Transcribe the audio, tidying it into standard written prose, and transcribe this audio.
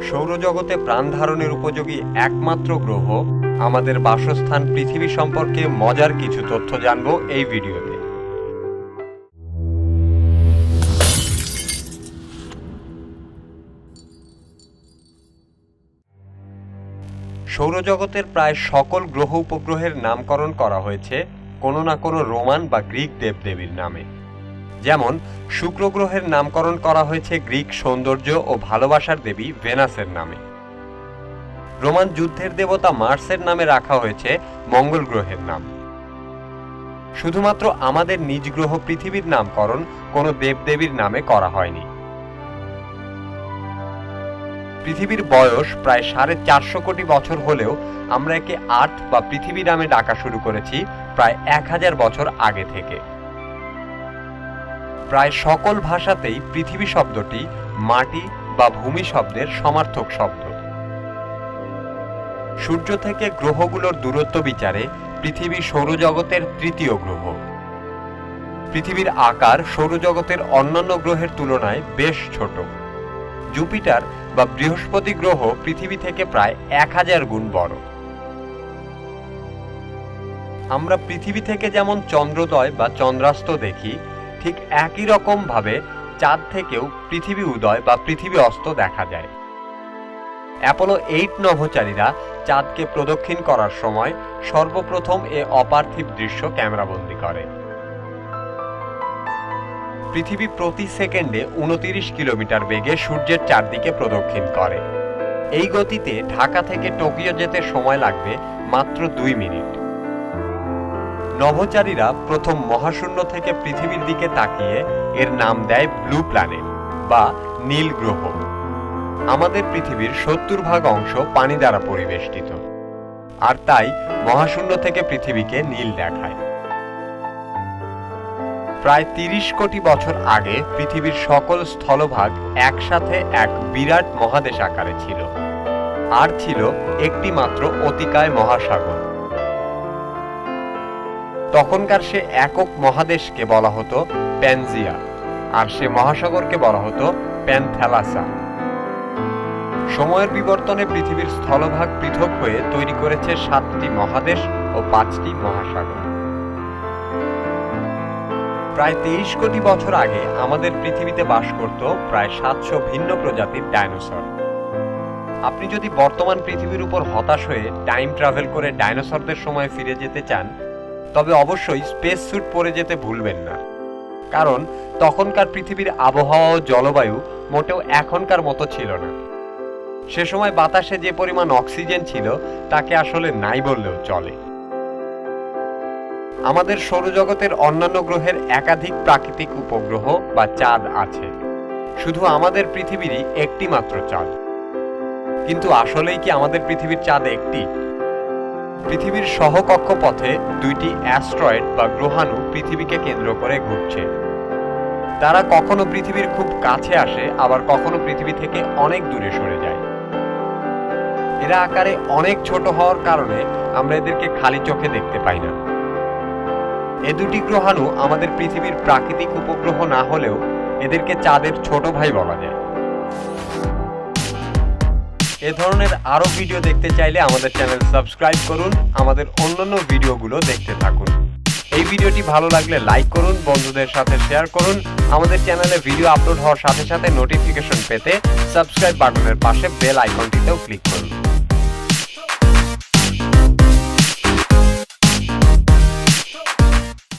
সৌরজগতে প্রাণ ধারণের উপযোগী একমাত্র গ্রহ আমাদের বাসস্থান পৃথিবী সম্পর্কে মজার কিছু তথ্য জানব এই ভিডিওতে। সৌরজগতের প্রায় সকল গ্রহ উপগ্রহের নামকরণ করা হয়েছে কোনো না কোনো রোমান বা গ্রিক দেবদেবীর নামে। যেমন শুক্র গ্রহের নামকরণ করা হয়েছে গ্রিক সৌন্দর্য ও ভালোবাসার দেবী ভেনাসের নামে। রোমান যুদ্ধের দেবতা মার্সের নামে রাখা হয়েছে মঙ্গল গ্রহের নাম। শুধুমাত্র আমাদের নিজ গ্রহ পৃথিবীর নামকরণ কোনো দেবদেবীর নামে করা হয়নি। পৃথিবীর বয়স প্রায় 450 কোটি বছর হলেও আমরা একে আর্থ বা পৃথিবী নামে ডাকা শুরু করেছি প্রায় 1000 বছর আগে থেকে। প্রায় সকল ভাষাতেই পৃথিবী শব্দটি মাটি বা ভূমি শব্দের সমার্থক শব্দ। সূর্য থেকে গ্রহগুলোর দূরত্ব বিচারে পৃথিবী সৌরজগতের তৃতীয় গ্রহ। পৃথিবীর আকার সৌরজগতের অন্যান্য গ্রহের তুলনায় বেশ ছোট। জুপিটার বা বৃহস্পতি গ্রহ পৃথিবী থেকে প্রায় 1000 গুণ বড়। আমরা পৃথিবী থেকে যেমন চন্দ্রোদয় বা চন্দ্রাস্ত দেখি, ঠিক একই রকম ভাবে চাঁদ থেকেও পৃথিবী উদয় বা পৃথিবী অস্ত দেখা যায়। অ্যাপোলো 8 নভোচারীরা চাঁদকে প্রদক্ষিণ করার সময় সর্বপ্রথম এ অপার্থিব দৃশ্য ক্যামেরাবন্দি করে। পৃথিবী প্রতি সেকেন্ডে 29 কিলোমিটার বেগে সূর্যের চারদিকে প্রদক্ষিণ করে। এই গতিতে ঢাকা থেকে টোকিও যেতে সময় লাগবে মাত্র 2 মিনিট। নভোচারীরা প্রথম মহাশূন্য থেকে পৃথিবীর দিকে তাকিয়ে এর নাম দেয় ব্লু প্ল্যানেট বা নীল গ্রহ। আমাদের পৃথিবীর 70% অংশ পানি দ্বারা পরিবেষ্টিত, আর তাই মহাশূন্য থেকে পৃথিবীকে নীল দেখায়। প্রায় 30 কোটি বছর আগে পৃথিবীর সকল স্থলভাগ একসাথে এক বিরাট মহাদেশ আকারে ছিল, আর ছিল একটি মাত্র অতিকায় মহাসাগর। তখনকার সে একক মহাদেশকে বলা হতো প্যানজিয়া, আর সে মহাসাগরকে বলা হতো প্যানথ্যালাসা। সময়ের বিবর্তনে পৃথিবীর স্থলভাগ পৃথক হয়ে তৈরি করেছে 7টি মহাদেশ ও 5টি মহাসাগর। প্রায় 23 কোটি বছর আগে আমাদের পৃথিবীতে বাস করত প্রায় 700 ভিন্ন প্রজাতির ডাইনোসর। আপনি যদি বর্তমান পৃথিবীর উপর হতাশ হয়ে টাইম ট্রাভেল করে ডাইনোসরদের সময় ফিরে যেতে চান, তবে অবশ্যই স্পেস স্যুট পরে যেতে ভুলবেন না, কারণ তখনকার পৃথিবীর আবহাওয়া ও জলবায়ু মোটেও এখনকার মতো ছিল না। সে সময় বাতাসে যে পরিমাণ অক্সিজেন ছিল তাকে আসলে নাই বললেও চলে। আমাদের সৌরজগতের অন্যান্য গ্রহের একাধিক প্রাকৃতিক উপগ্রহ বা চাঁদ আছে, শুধু আমাদের পৃথিবীরই একটি মাত্র চাঁদ। কিন্তু আসলেই কি আমাদের পৃথিবীর চাঁদ একটি? পৃথিবীর সহকক্ষপথে 2টি অ্যাস্ট্রয়েড বা গ্রহাণু পৃথিবীকে কেন্দ্র করে ঘুরছে। তারা কখনো পৃথিবীর খুব কাছে আসে, আবার কখনো পৃথিবী থেকে অনেক দূরে সরে যায়। এরা আকারে অনেক ছোট হওয়ার কারণে আমরা এদেরকে খালি চোখে দেখতে পাই না। এ 2টি গ্রহাণু আমাদের পৃথিবীর প্রাকৃতিক উপগ্রহ না হলেও এদেরকে চাঁদের ছোট ভাই বলা যায়। এ ধরনের আরো ভিডিও দেখতে চাইলে আমাদের চ্যানেল সাবস্ক্রাইব করুন, আমাদের অন্যান্য ভিডিওগুলো দেখতে থাকুন। এই ভিডিওটি ভালো লাগলে লাইক করুন, বন্ধুদের সাথে শেয়ার করুন। আমাদের চ্যানেলে ভিডিও আপলোড হওয়ার সাথে সাথে নোটিফিকেশন পেতে সাবস্ক্রাইব বাটনের পাশে বেল আইকনটিতেও ক্লিক করুন।